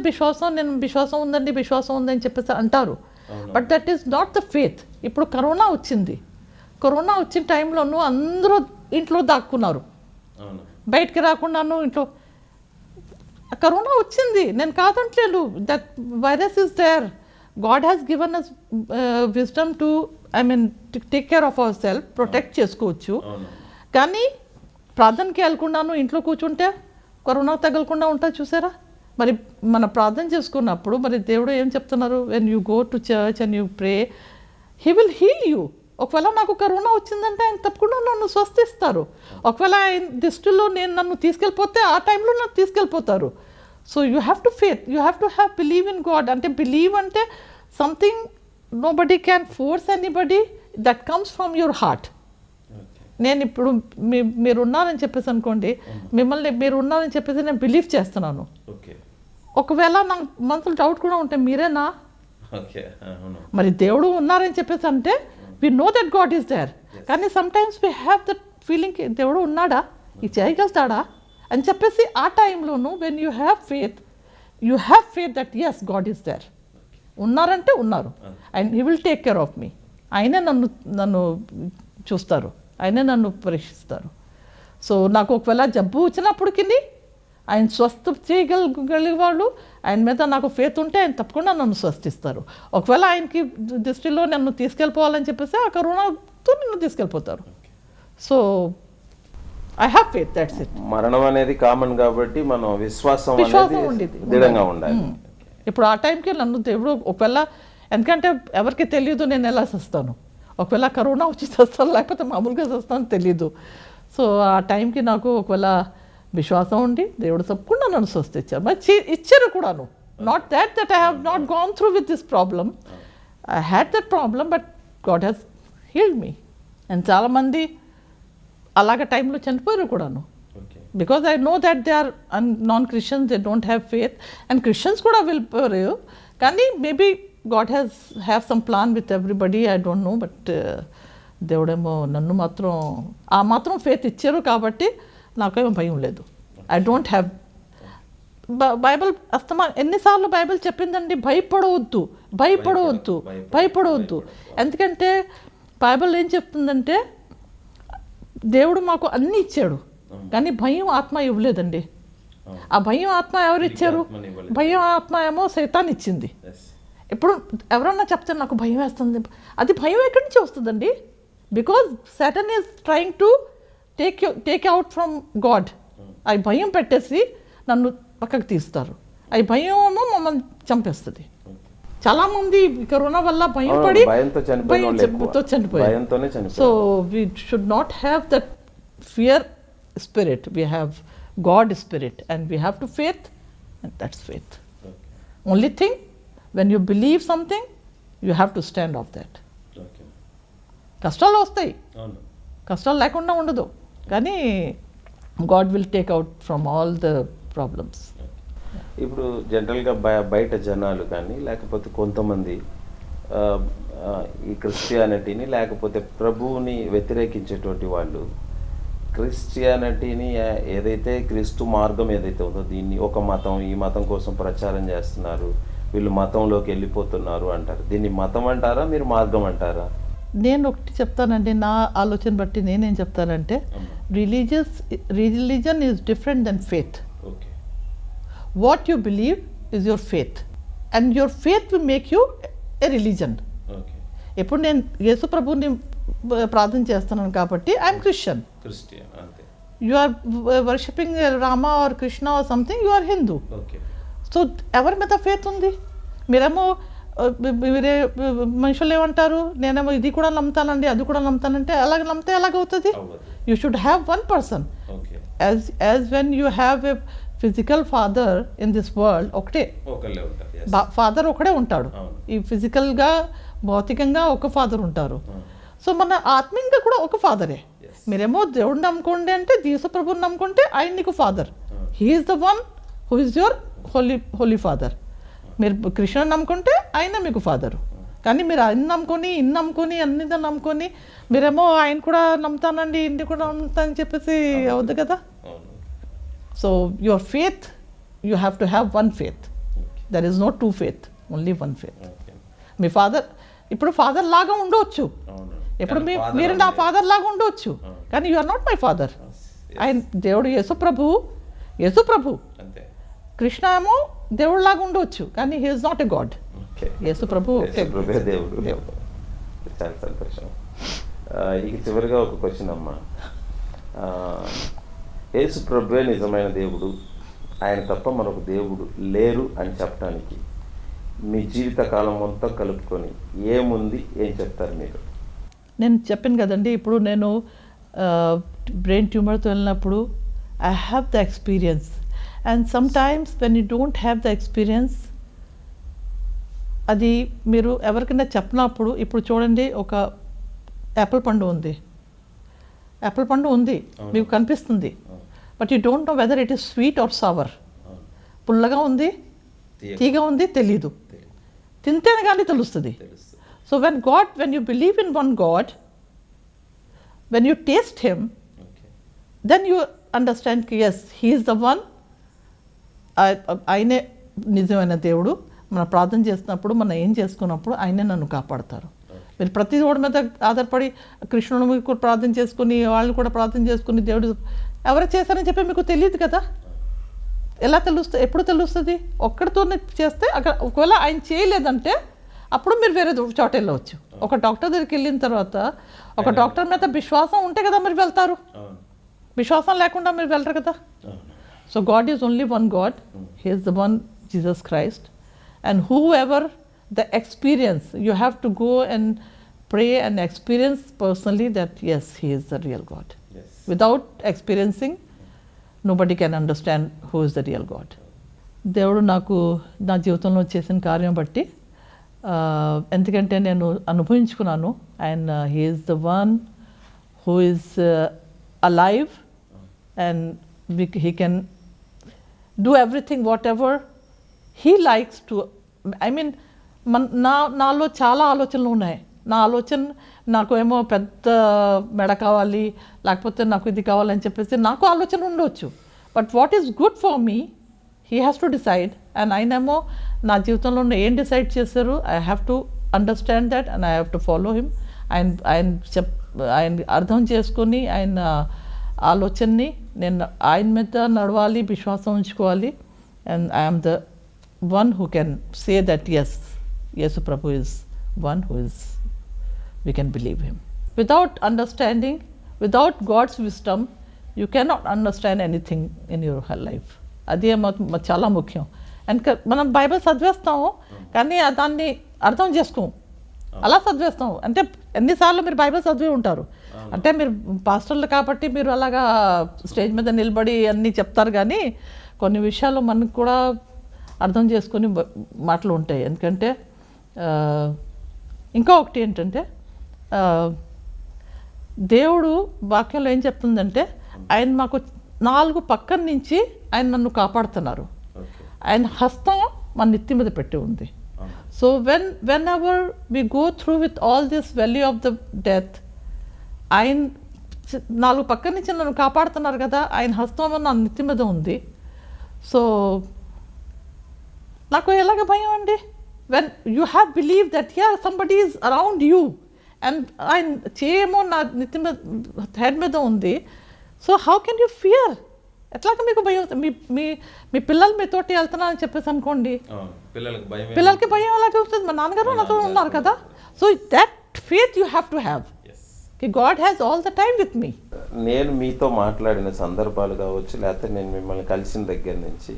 నేను విశ్వాసం ఉందని చెప్పేసి అంటారు, but that is not the faith. ఇప్పుడు కరోనా వచ్చిన టైంలోనూ అందరూ ఇంట్లో దాక్కున్నారు, బయటికి రాకుండాను ఇంట్లో. కరోనా వచ్చింది, నేను కాదంటలేదు, that virus is there. God has given us wisdom to take care of our self, protect చేసుకోవచ్చు. కానీ ప్రార్థనకి వెళ్ళకుండాను ఇంట్లో కూర్చుంటే కరోనా తగలకుండా ఉంటుంది, చూసారా? మరి మన ప్రార్థన చేసుకున్నప్పుడు మరి దేవుడు ఏం చెప్తున్నారు, when you go to church and you pray he will heal you. ఒకవేళ నాకు కరోనా వచ్చిందంటే ఆయన తప్పకుండా నన్ను స్వస్థిస్తారు. ఒకవేళ ఆయన దృష్టిలో నన్ను తీసుకెళ్ళిపోతే ఆ టైంలో నన్ను తీసుకెళ్ళిపోతారు. So you have to faith, you have to have believe in God. అంటే బిలీవ్ అంటే something nobody can force anybody, that comes from your heart. నేను ఇప్పుడు మీరు ఉన్నారని చెప్పేసి అనుకోండి, మిమ్మల్ని మీరు ఉన్నారని చెప్పేసి నేను బిలీవ్ చేస్తున్నాను. ఒకవేళ నాకు మనసులో డౌట్ కూడా ఉంటే మీరేనా, మరి దేవుడు ఉన్నారని చెప్పేసి అంటే we know that God is there. కానీ sometimes we have that feeling, దేవుడు ఉన్నాడా, ఇది చేయగలుగుతాడా అని చెప్పేసి ఆ టైంలోనూ when you have faith that as God is there, ఉన్నారంటే ఉన్నారు, and he will take care of me. ఆయనే నన్ను చూస్తారు, ఆయనే నన్ను పరీక్షిస్తారు. సో నాకు ఒకవేళ జబ్బు వచ్చినప్పటికీ ఆయన స్వస్థ చేయగలిగేవాళ్ళు, ఆయన మీద నాకు ఫేత్ ఉంటే ఆయన తప్పకుండా నన్ను స్వస్థిస్తారు. ఒకవేళ ఆయనకి దృష్టిలో నన్ను తీసుకెళ్ళిపోవాలని చెప్పేసి ఆ కరోనాతో నన్ను తీసుకెళ్ళిపోతారు. So I have faith, that's it. మరణం అనేది కామన్ కాబట్టి మనం విశ్వాసం ఉండేది దృఢంగా ఉండాలి. ఇప్పుడు ఆ టైంకి నన్ను దేవుడు ఒకవేళ, ఎందుకంటే ఎవరికి తెలియదు నేను ఎలా చేస్తాను, ఒకవేళ కరోనా వచ్చి చేస్తాను లేకపోతే మామూలుగా చేస్తాను తెలియదు. సో ఆ టైంకి నాకు ఒకవేళ విశ్వాసం ఉండి దేవుడు తప్పకుండా నన్ను స్వస్థించారు, మరి ఇచ్చారు కూడాను. Not that I have not gone through with this problem, I had that problem, but God has healed me. And చాలామంది అలాగ టైంలో చనిపోయారు కూడాను. Because I know that they are non Christians, they don't have faith, and Christians కూడా వెళ్ళిపోయారు. కానీ maybe God have some plan with everybody, I don't know. But దేవుడేమో నన్ను మాత్రం ఆ మాత్రం ఫేత్ ఇచ్చారు కాబట్టి నాకేమో భయం లేదు. ఐ డోంట్ హ్యావ్, బైబిల్ ఎన్నిసార్లు బైబిల్ చెప్పిందండి, భయపడవద్దు. ఎందుకంటే బైబిల్ ఏం చెప్తుందంటే దేవుడు మాకు అన్నీ ఇచ్చాడు, కానీ భయం ఆత్మ ఇవ్వలేదండి. ఆ భయం ఆత్మ ఎవరు ఇచ్చారు? భయం ఆత్మ ఏమో సైతాన్ ఇచ్చింది. ఇప్పుడు ఎవరన్నా చెప్తే నాకు భయం వేస్తుంది, అది భయం ఎక్కడి నుంచి వస్తుందండి? Because Satan is trying to take out from God. ఆ భయం పెట్టేసి నన్ను పక్కకు తీస్తారు, ఆ భయం ఏమో మమ్మల్ని చంపేస్తుంది. చాలా మంది కరోనా వల్ల భయంపడి చనిపోయారు. So we should not have that fear spirit, we have God spirit and we have to faith, and that's faith. Only thing, when you believe something you have to stand of that. కష్టాలు వస్తాయి, కష్టాలు లేకుండా ఉండదు, కానీ God will take out from all the problems. ఇప్పుడు జనరల్గా బయట జనాలు కానీ లేకపోతే కొంతమంది ఈ క్రిస్టియానిటీని లేకపోతే ప్రభువుని వ్యతిరేకించేటువంటి వాళ్ళు క్రిస్టియానిటీని ఏదైతే క్రీస్తు మార్గం ఏదైతే ఉందో దీన్ని ఒక మతం, ఈ మతం కోసం ప్రచారం చేస్తున్నారు, వీళ్ళు మతంలోకి వెళ్ళిపోతున్నారు అంటారు. దీన్ని మతం అంటారా, మీరు మార్గం అంటారా? నేను ఒకటి చెప్తానండి, నా ఆలోచన బట్టి నేనేం చెప్తానంటే, religion is different then faith. What you believe is your faith, and your faith will make you a religion. ఇప్పుడు నేను యేసు ప్రభుని ప్రార్థన చేస్తున్నాను కాబట్టి I'm Christian. You are worshipping Rama or Krishna or something, you are Hindu. So ఎవరి మీద ఫేత్ ఉంది? మీరేమో మీరే మనుషులు ఏమంటారు, నేనేమో ఇది కూడా నమ్ముతానండి అది కూడా నమ్ముతానంటే అలాగ నమ్మితే ఎలాగవుతుంది? You should have one person. As when you have a physical father in this world, ఒకటే ఫాదర్ ఒకడే ఉంటాడు. ఈ ఫిజికల్గా భౌతికంగా ఒక ఫాదర్ ఉంటారు. సో మన ఆత్మీయంగా కూడా ఒక ఫాదరే. మీరేమో దేవుడిని నమ్ముకోండి అంటే యేసు ప్రభుని నమ్ముకుంటే ఆయన నీకు father. He is the one who is your holy father. మీరు కృష్ణుని నమ్ముకుంటే ఆయన మీకు ఫాదరు. కానీ మీరు ఆయన నమ్ముకొని ఇన్ని నమ్ముకొని అన్ని నమ్ముకొని మీరేమో ఆయన కూడా నమ్ముతానండి ఇన్ని కూడా నమ్ముతానని చెప్పేసి అవద్దు కదా. So your faith, you have to have one faith. There is no two faith, only one faith. మీ ఫాదర్ ఇప్పుడు ఫాదర్ లాగా ఉండవచ్చు, ఇప్పుడు మీరు నా ఫాదర్ లాగా ఉండవచ్చు, కానీ you are not my father. ఆయన దేవుడు యేసు ప్రభు. కృష్ణ ఏమో దేవుడిలాగా ఉండవచ్చు, కానీ he is not a god. Yesu ప్రభు దేవుడు. చాలా సంతోషం. ఇక చివరిగా ఒక క్వశ్చన్ అమ్మా, యేసు ప్రభువే నిజమైన దేవుడు, ఆయన తప్ప మరొక దేవుడు లేరు అని చెప్పడానికి మీ జీవితకాలం మొత్తం కలుపుకొని ఏముంది, ఏం చెప్తారు మీరు? నేను చెప్పాను కదండి, ఇప్పుడు నేను బ్రెయిన్ ట్యూమర్తో వెళ్ళినప్పుడు I have the experience. And some times when you don't have the experience, అది మీరు ఎవరికైనా చెప్పినప్పుడు, ఇప్పుడు చూడండి, ఒక యాపిల్ పండు ఉంది, యాపిల్ పండు ఉంది, మీకు కనిపిస్తుంది, but you don't know whether it is sweet or sour. పుల్లగా ఉంది, తీగా ఉంది, తెలీదు. తింటేనే కానీ తెలుస్తుంది. So when you believe in one God, when you taste him, then you understand, yes, he is the one. ఆయనే నిజమైన దేవుడు. మనం ప్రార్థన చేసినప్పుడు, మనం ఏం చేసుకున్నప్పుడు ఆయనే నన్ను కాపాడతారు. మీరు ప్రతి వాడి మీద ఆధారపడి కృష్ణుడు మీకు ప్రార్థన చేసుకుని, వాళ్ళు కూడా ప్రార్థన చేసుకుని, దేవుడు ఎవరు చేశారని చెప్పి మీకు తెలియదు కదా. ఎలా తెలుస్తుంది? ఎప్పుడు తెలుస్తుంది? ఒక్కడితోనే చేస్తే. అక్కడ ఒకవేళ ఆయన చేయలేదంటే అప్పుడు మీరు వేరే చోట వెళ్ళవచ్చు. ఒక డాక్టర్ దగ్గరికి వెళ్ళిన తర్వాత ఒక డాక్టర్ మీద విశ్వాసం ఉంటే కదా మీరు వెళ్తారు. విశ్వాసం లేకుండా మీరు వెళ్ళరు కదా. So God is only one God. He is the one Jesus Christ. And who ever the experience, you have to go and pray and experience personally that yes, he is the real God. Without experiencing, nobody can understand who is the real God. దేవుడు నాకు నా జీవితంలో చేసిన కార్యం బట్టి, ఎందుకంటే నేను అనుభవించుకున్నాను. And he is the one who is alive and he can do everything whatever he likes to. I mean నాలో చాలా ఆలోచనలు ఉన్నాయి. నా ఆలోచన, నాకు ఏమో పెద్ద మెడ కావాలి, లేకపోతే నాకు ఇది కావాలని చెప్పేసి నాకు ఆలోచన ఉండవచ్చు. But what is good for me, he has to decide. And ఆయనేమో నా జీవితంలో ఏం డిసైడ్ చేశారు, I have to understand that and I have to follow him. ఆయన అర్థం చేసుకొని ఆయన ఆలోచనని నేను ఆయన మీద నడవాలి, విశ్వాసం ఉంచుకోవాలి. And I'm the one who can say that yes, Yesu Prabhu is one who is, we can believe him. Without understanding, without God's wisdom, you cannot understand anything in your whole life. అదే చాలా ముఖ్యం. అండ్ మనం బైబిల్ చదివేస్తాము కానీ దాన్ని అర్థం చేసుకోం. అలా చదివేస్తాం. అంటే ఎన్నిసార్లు మీరు బైబిల్ చదివి ఉంటారు. అంటే మీరు పాస్టర్లు కాబట్టి మీరు అలాగా స్టేజ్ మీద నిలబడి అన్నీ చెప్తారు, కానీ కొన్ని విషయాలు మనకు కూడా అర్థం చేసుకుని మాటలు ఉంటాయి. ఎందుకంటే ఇంకా ఒకటి ఏంటంటే, దేవుడు వాక్యంలో ఏం చెప్తుందంటే, ఆయన మాకు 4 పక్కన నుంచి ఆయన నన్ను కాపాడుతున్నారు. ఆయన హస్తం మన నెత్తి మీద పెట్టి ఉంది. So whenever we go through with all this value of the death, ఆయన 4 పక్కన నుంచి నన్ను కాపాడుతున్నారు కదా, ఆయన హస్తం నా నెత్తి మీద ఉంది. సో నాకు ఎలాగ భయం అండి? When you have believe that somebody is around you and ఆయన చేయమో నా నెత్తి మీద, హెడ్ మీద ఉంది. So how can you fear? ఎట్లాగ మీకు భయం? మీ పిల్లలు మీతోటి వెళ్తున్నారని చెప్పేసి అనుకోండి, పిల్లలకి భయం ఎలాగ వస్తుంది? మా నాన్నగారు నాతో ఉన్నారు కదా. So that faith you have to have. God has all the time with me. నేను మీతో మాట్లాడిన సందర్భాలు కావచ్చు, లేకపోతే నేను మిమ్మల్ని కలిసిన దగ్గర నుంచి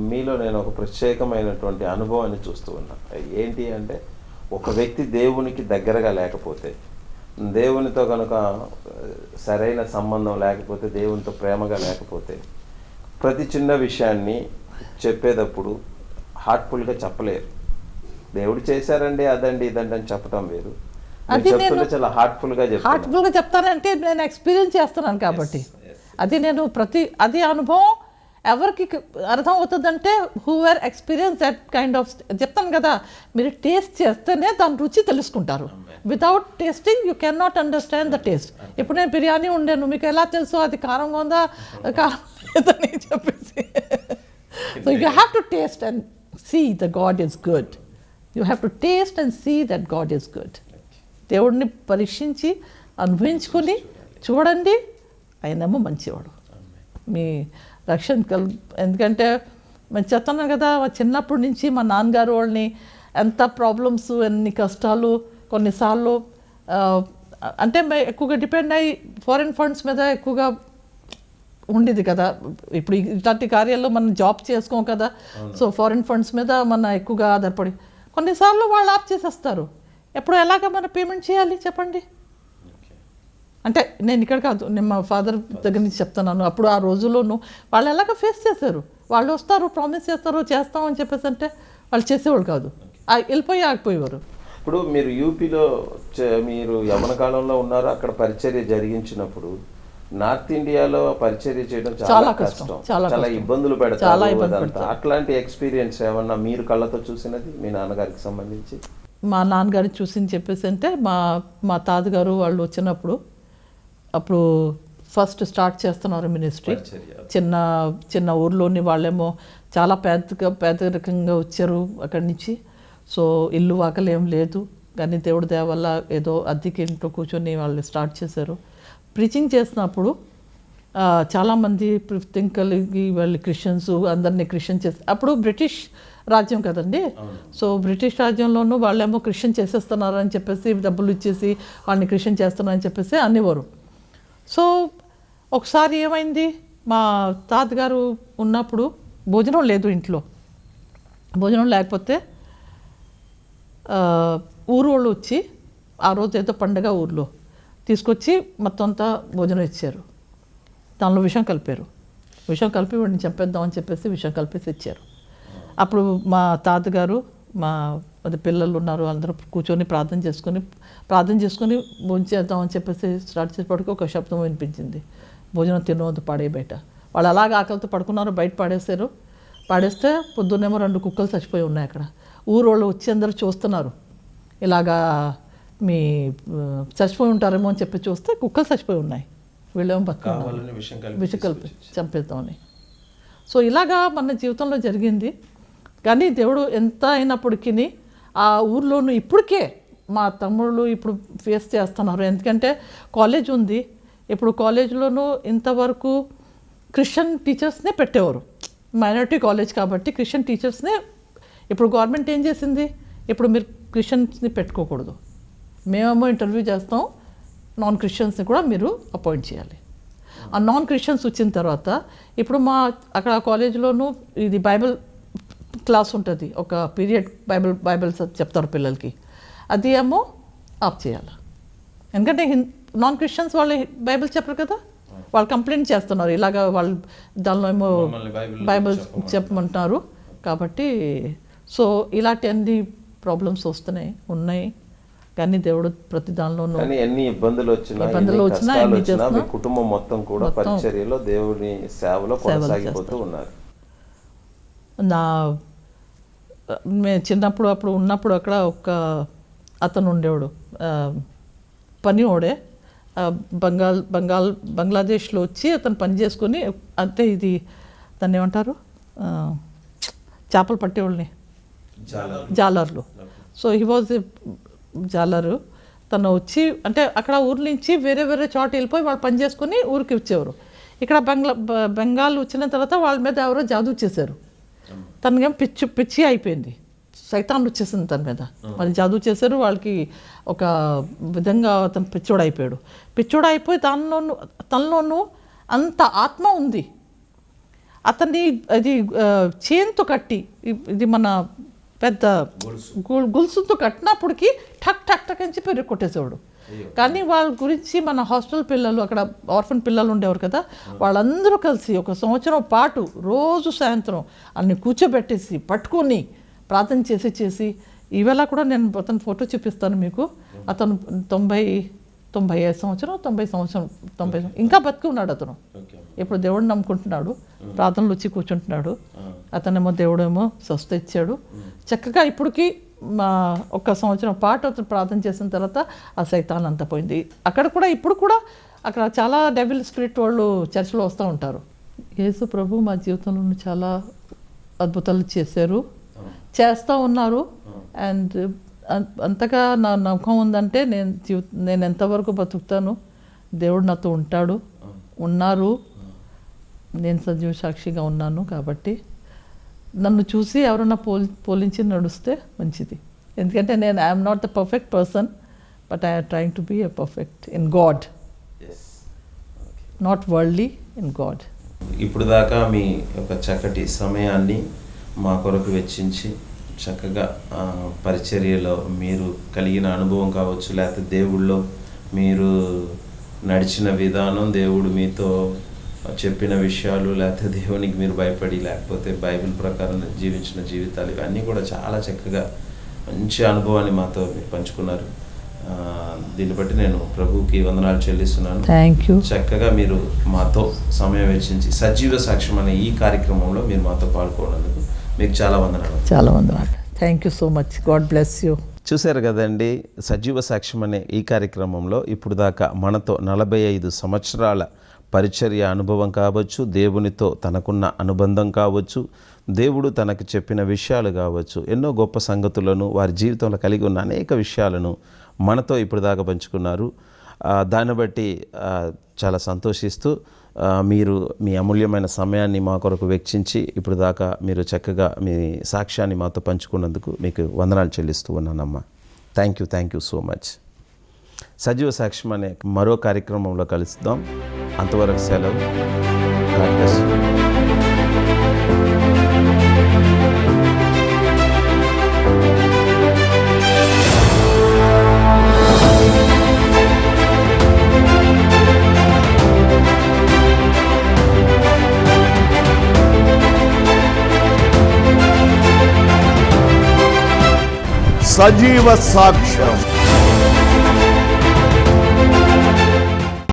మీలో నేను ఒక ప్రత్యేకమైనటువంటి అనుభవాన్ని చూస్తూ ఉన్నా. ఏంటి అంటే, ఒక వ్యక్తి దేవునికి దగ్గరగా లేకపోతే, దేవునితో కనుక సరైన సంబంధం లేకపోతే, దేవునితో ప్రేమగా లేకపోతే, ప్రతి చిన్న విషయాన్ని చెప్పేటప్పుడు హార్ట్ఫుల్గా చెప్పలేరు. దేవుడు చేశారండి, అదండి, ఇదండి అని చెప్పడం వేరు. చెప్తుంటే చాలా హార్ట్ఫుల్గా చెప్తానంటే నేను ఎక్స్పీరియన్స్ చేస్తున్నాను కాబట్టి. అది నేను అది అనుభవం ఎవరికి అర్థం అవుతుందంటే, who are experience that kind of. చెప్తాను కదా, మీరు టేస్ట్ చేస్తేనే దాని రుచి తెలుసుకుంటారు. Without tasting you can not understand the taste. ఇప్పుడు నేను బిర్యానీ వండాను, మీకు ఎలా తెలుసు అది కారంగా ఉందా కారం లేదని చెప్పేసి. So you have to taste and see the God is good. You have to taste and see that God is good. దేవుడిని పరీక్షించి అనుభవించుకొని చూడండి, ఆయనేమో మంచివాడు. మీ రక్షణ ఎందుకంటే మేము చెప్తున్నాను కదా, చిన్నప్పటి నుంచి మా నాన్నగారు వాళ్ళని ఎంత ప్రాబ్లమ్స్, ఎన్ని కష్టాలు, కొన్నిసార్లు అంటే ఎక్కువగా డిపెండ్ అయ్యి ఫారిన్ ఫండ్స్ మీద ఎక్కువగా ఉండేది కదా. ఇప్పుడు ఇట్లాంటి కార్యాల్లో మనం జాబ్ చేసుకోం కదా, సో ఫారిన్ ఫండ్స్ మీద మన ఎక్కువగా ఆధారపడి కొన్నిసార్లు వాళ్ళు ఆఫ్ చేసేస్తారు. ఎప్పుడు ఎలాగ మనం పేమెంట్ చేయాలి చెప్పండి? అంటే నేను ఇక్కడ కాదు, నేను మా ఫాదర్ దగ్గర నుంచి చెప్తున్నాను. అప్పుడు ఆ రోజుల్లోనూ వాళ్ళు ఎలాగ ఫేస్ చేశారు. వాళ్ళు వస్తారు, ప్రామిస్ చేస్తారు, చేస్తామని చెప్పేసి అంటే వాళ్ళు చేసేవాళ్ళు కాదు, వెళ్ళిపోయి ఆగిపోయేవారు. ఇప్పుడు మీరు యూపీలో మీరు యవ్వన కాలంలో ఉన్నారు, అక్కడ పరిచర్య జరిగించినప్పుడు నార్త్ ఇండియాలో పరిచర్య చేయడం చాలా కష్టం, చాలా ఇబ్బందులు పెడతారు. అట్లాంటి ఎక్స్పీరియన్స్ ఏమన్నా మీరు కళ్ళతో చూసినది మీ నాన్నగారికి సంబంధించి? మా నాన్నగారిని చూసి చెప్పేసి అంటే మా తాతగారు వాళ్ళు వచ్చినప్పుడు అప్పుడు ఫస్ట్ స్టార్ట్ చేస్తున్నారు మినిస్ట్రీ. చిన్న చిన్న ఊర్లోని వాళ్ళేమో చాలా పేదరికంగా వచ్చారు అక్కడి నుంచి. సో ఇల్లు వాకలు ఏం లేదు, కానీ దేవుడి దయ వల్ల ఏదో అద్దెకి ఇంట్లో కూర్చొని వాళ్ళు స్టార్ట్ చేశారు. ప్రీచింగ్ చేసినప్పుడు చాలామంది థింక్ కలిగి వాళ్ళు క్రిస్టియన్స్ అందరినీ క్రిస్టియన్ చేసి, అప్పుడు బ్రిటిష్ రాజ్యం కదండి. సో బ్రిటిష్ రాజ్యంలోనూ వాళ్ళేమో క్రిస్టియన్ చేసేస్తున్నారు అని చెప్పేసి డబ్బులు ఇచ్చేసి వాళ్ళని క్రిస్టియన్ చేస్తున్నారని చెప్పేసి అనేవారు. సో ఒకసారి ఏమైంది, మా తాతగారు ఉన్నప్పుడు భోజనం లేదు ఇంట్లో. భోజనం లేకపోతే ఊరు వాళ్ళు వచ్చి ఆ రోజు ఏదో పండగ ఊర్లో తీసుకొచ్చి మొత్తం అంతా భోజనం ఇచ్చారు. దానిలో విషం కలిపారు. విషం కలిపి వాడిని చంపేద్దామని చెప్పేసి విషం కలిపేసి ఇచ్చారు. అప్పుడు మా తాతగారు అది పిల్లలు ఉన్నారు అందరూ కూర్చొని ప్రార్థన చేసుకొని భోజనం చేద్దామని చెప్పేసి స్టార్ట్ చేసేప్పటికి ఒక శబ్దం వినిపించింది, భోజనం తినవద్దు, పాడే బయట. వాళ్ళు అలాగే ఆకలితో పడుకున్నారు, బయట పాడేస్తారు. పాడేస్తే పొద్దున్నేమో 2 కుక్కలు చచ్చిపోయి ఉన్నాయి అక్కడ. ఊరోళ్ళు వచ్చి అందరూ చూస్తున్నారు, ఇలాగా మీ చచ్చిపోయి ఉంటారేమో అని చెప్పి చూస్తే కుక్కలు చచ్చిపోయి ఉన్నాయి, వీళ్ళేమో బతుకున్నారు, విషం కలిపి చంపేద్దామని. సో ఇలాగా మన జీవితంలో జరిగింది. కానీ దేవుడు ఎంత అయినప్పటికీ ఆ ఊర్లోనూ ఇప్పటికే మా తమ్ముళ్ళు ఇప్పుడు ఫేస్ చేస్తున్నారు. ఎందుకంటే కాలేజ్ ఉంది, ఇప్పుడు కాలేజ్లోనూ ఇంతవరకు క్రిస్టియన్ టీచర్స్నే పెట్టేవారు. మైనారిటీ కాలేజ్ కాబట్టి క్రిస్టియన్ టీచర్స్నే. ఇప్పుడు గవర్నమెంట్ ఏం చేసింది, ఇప్పుడు మీరు క్రిస్టియన్స్ని పెట్టుకోకూడదు, మేమేమో ఇంటర్వ్యూ చేస్తాం, నాన్ క్రిస్టియన్స్ని కూడా మీరు అపాయింట్ చేయాలి. ఆ నాన్ క్రిస్టియన్స్ వచ్చిన తర్వాత ఇప్పుడు అక్కడ కాలేజీలోనూ ఇది బైబిల్ క్లాస్ ఉంటుంది, ఒక పీరియడ్ బైబిల్ చెప్తారు పిల్లలకి, అది ఏమో ఆఫ్ చేయాలి. ఎందుకంటే నాన్ క్రిస్టియన్స్ వాళ్ళు బైబిల్ చెప్పరు కదా, వాళ్ళు కంప్లైంట్ చేస్తున్నారు, ఇలాగ వాళ్ళు దానిలో ఏమో బైబిల్ చెప్పమంటున్నారు కాబట్టి. సో ఇలాంటి అన్ని ప్రాబ్లమ్స్ ఉన్నాయి. కానీ దేవుడు ప్రతి దానిలోనూ ఎన్ని ఇబ్బందులు వచ్చినా మీ కుటుంబం మొత్తం కూడా పరిచర్యలో దేవుని సేవలో కొనసాగిపోతూ ఉన్నారు. మేము చిన్నప్పుడు అప్పుడు ఉన్నప్పుడు అక్కడ ఒక అతను ఉండేవాడు, పనివాడే, బంగ్లాదేశ్లో వచ్చి అతను పని చేసుకొని, అంటే ఇది దాన్ని ఏమంటారు, చేపలు పట్టేవాళ్ళని, జాలర్లు. సో హీ వాజ్ ఏ జాలరు. తను వచ్చి అంటే అక్కడ ఊరి నుంచి వేరే చోట వెళ్ళిపోయి వాళ్ళు పని చేసుకుని ఊరికి వచ్చేవారు. ఇక్కడ బెంగాల్ వచ్చిన తర్వాత వాళ్ళ మీద ఎవరో జాదూ చేశారు, తనకేం పిచ్చి అయిపోయింది, సైతాన్ వచ్చేసింది తన మీద. మరి జాదూ చేశారు, వాళ్ళకి ఒక విధంగా అతను పిచ్చోడు అయిపోయి తనలోనూ అంత ఆత్మ ఉంది. అతన్ని అది చేన్తో కట్టి, ఇది మన పెద్ద గొలుసుతో కట్టినప్పటికీ ఠక్ ఠక్ ఠక్ అని చెప్పి కొట్టేసేవాడు. కానీ వాళ్ళ గురించి మన హాస్టల్ పిల్లలు, అక్కడ ఆర్ఫన్ పిల్లలు ఉండేవారు కదా, వాళ్ళందరూ కలిసి 1 సంవత్సరం పాటు రోజు సాయంత్రం అన్ని కూర్చోబెట్టేసి పట్టుకొని ప్రార్థన చేసి ఈవేళ కూడా నేను అతను ఫోటో చూపిస్తాను మీకు. అతను 95 సంవత్సరం 90 ఇంకా బతికి ఉన్నాడు అతను. ఇప్పుడు దేవుడిని నమ్ముకుంటున్నాడు, ప్రార్థనలు వచ్చి కూర్చుంటున్నాడు. అతనేమో దేవుడేమో స్వస్థ ఇచ్చాడు చక్కగా. ఇప్పటికీ 1 సంవత్సరం పాటు అతను ప్రార్థన చేసిన తర్వాత ఆ సైతాన్ అంతా పోయింది. అక్కడ కూడా ఇప్పుడు కూడా అక్కడ చాలా డెవిల్ స్పిరిట్ వాళ్ళు చర్చిలో వస్తూ ఉంటారు. యేసు ప్రభు మా జీవితంలో చాలా అద్భుతాలు చేస్తూ ఉన్నారు. అండ్ అంతగా నా నమ్మకం ఉందంటే నేను ఎంతవరకు బతుకుతాను, దేవుడు నాతో ఉన్నారు, నేను సజీవ సాక్షిగా ఉన్నాను. కాబట్టి నన్ను చూసి ఎవరన్నా పోలించి నడుస్తే మంచిది. ఎందుకంటే నేను I'm not the perfect person, but I'm trying to be a perfect in God, not worldly, in God. ఇప్పుడు దాకా మీ ఒక చక్కటి సమయాన్ని మా కొరకు వెచ్చించి చక్కగా పరిచర్యలో మీరు కలిగిన అనుభవం కావచ్చు, లేకపోతే దేవుళ్ళో మీరు నడిచిన విధానం, దేవుడు మీతో చెప్పిన విషయాలు, లేకపోతే దేవునికి మీరు భయపడి, లేకపోతే బైబిల్ ప్రకారం జీవించిన జీవితాలు, ఇవన్నీ కూడా చాలా చక్కగా మంచి అనుభవాన్ని మాతో మీరు పంచుకున్నారు. దీన్ని బట్టి నేను ప్రభువుకి వందనాలు చెల్లిస్తున్నాను. Thank you. చక్కగా మీరు మాతో సమయం వెచ్చించి సజీవ సాక్ష్యం అనే ఈ కార్యక్రమంలో మీరు మాతో పాల్గొన్నందుకు మీకు చాలా వందనాలు. చాలా వందనాలు. Thank you so much. God bless you. చూశారు కదండి, సజీవ సాక్ష్యం అనే ఈ కార్యక్రమంలో ఇప్పుడు దాకా మనతో 45 సంవత్సరాల పరిచర్య అనుభవం కావచ్చు, దేవునితో తనకున్న అనుబంధం కావచ్చు, దేవుడు తనకు చెప్పిన విషయాలు కావచ్చు, ఎన్నో గొప్ప సంగతులను వారి జీవితంలో కలిగి ఉన్న అనేక విషయాలను మనతో ఇప్పుడు దాకా పంచుకున్నారు. దాన్ని బట్టి చాలా సంతోషిస్తూ మీరు మీ అమూల్యమైన సమయాన్ని మా కొరకు వెచ్చించి ఇప్పుడు దాకా మీరు చక్కగా మీ సాక్ష్యాన్ని మాతో పంచుకున్నందుకు మీకు వందనాలు చెల్లిస్తూ ఉన్నానమ్మా. Thank you so much. సజీవ సాక్ష్యం అనే మరో కార్యక్రమంలో కలుద్దాం. అంతవరకు సెలవు. God bless you. సజీవ సాక్ష్యం.